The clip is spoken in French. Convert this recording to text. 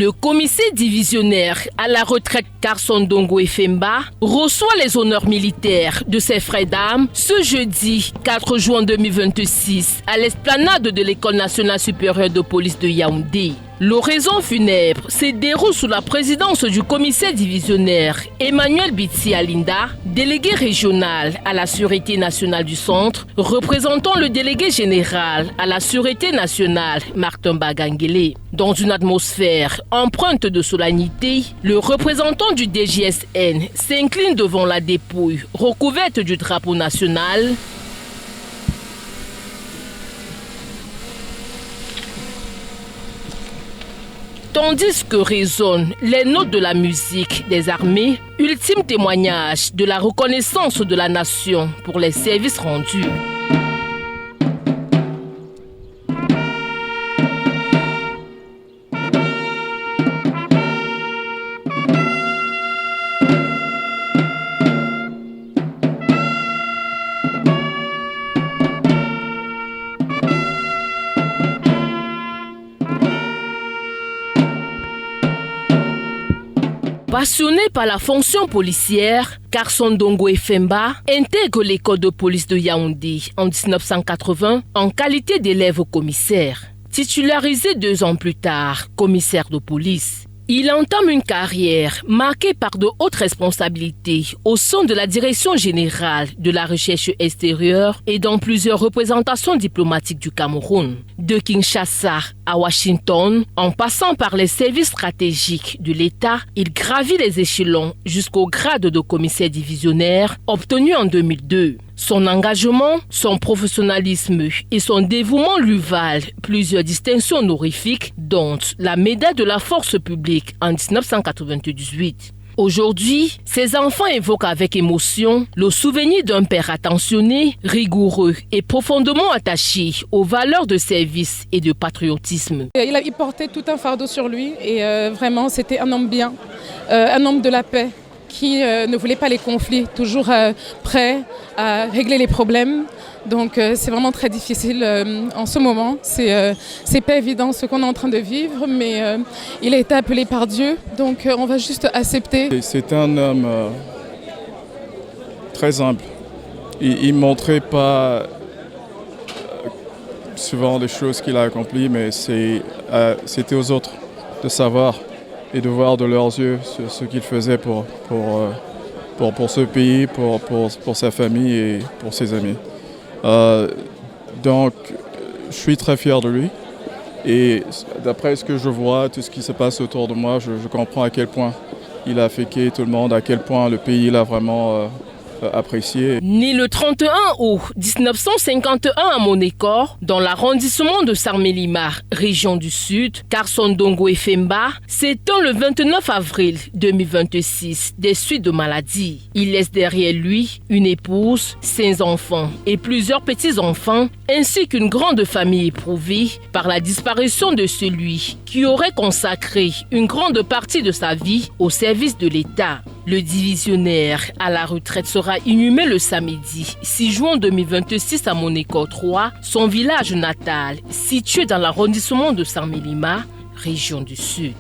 Le commissaire divisionnaire à la retraite Carson Ndongo Efemba reçoit les honneurs militaires de ses frères d'armes ce jeudi 4 juin 2026 à l'esplanade de l'École nationale supérieure de police de Yaoundé. L'oraison funèbre se déroule sous la présidence du commissaire divisionnaire Emmanuel Bitsi Alinda, délégué régional à la Sûreté nationale du Centre, représentant le délégué général à la Sûreté nationale Martin Bagangele. Dans une atmosphère empreinte de solennité, le représentant du DGSN s'incline devant la dépouille recouverte du drapeau national. Tandis que résonnent les notes de la musique des armées, ultime témoignage de la reconnaissance de la nation pour les services rendus. Passionné par la fonction policière, Carson Ndongo Efemba intègre l'école de police de Yaoundé en 1980 en qualité d'élève commissaire. Titularisé 2 ans plus tard, commissaire de police. Il entame une carrière marquée par de hautes responsabilités au sein de la Direction générale de la recherche extérieure et dans plusieurs représentations diplomatiques du Cameroun. De Kinshasa à Washington, en passant par les services stratégiques de l'État, il gravit les échelons jusqu'au grade de commissaire divisionnaire obtenu en 2002. Son engagement, son professionnalisme et son dévouement lui valent plusieurs distinctions honorifiques, dont la médaille de la force publique en 1998. Aujourd'hui, ses enfants évoquent avec émotion le souvenir d'un père attentionné, rigoureux et profondément attaché aux valeurs de service et de patriotisme. Il portait tout un fardeau sur lui et vraiment c'était un homme bien, un homme de la paix qui ne voulait pas les conflits, toujours prêt à régler les problèmes. Donc c'est vraiment très difficile en ce moment. C'est pas évident ce qu'on est en train de vivre, mais il a été appelé par Dieu, donc on va juste accepter. C'est un homme très humble. Il ne montrait pas souvent les choses qu'il a accomplies, mais c'était aux autres de savoir et de voir de leurs yeux ce qu'il faisait pour ce pays, pour sa famille et pour ses amis. Donc, je suis très fier de lui et d'après ce que je vois, tout ce qui se passe autour de moi, je comprends à quel point il a affecté tout le monde, à quel point le pays l'a vraiment apprécié. Né le 31 août 1951 à Monekor, dans l'arrondissement de Sarmelima, région du Sud, Carson Ndongo Efemba s'éteint le 29 avril 2026 des suites de maladies. Il laisse derrière lui une épouse, 5 enfants et plusieurs petits-enfants, ainsi qu'une grande famille éprouvée par la disparition de celui qui aurait consacré une grande partie de sa vie au service de l'État. Le divisionnaire à la retraite sera inhumé le samedi 6 juin 2026 à Monekor 3, son village natal, situé dans l'arrondissement de Sarmelima, région du Sud.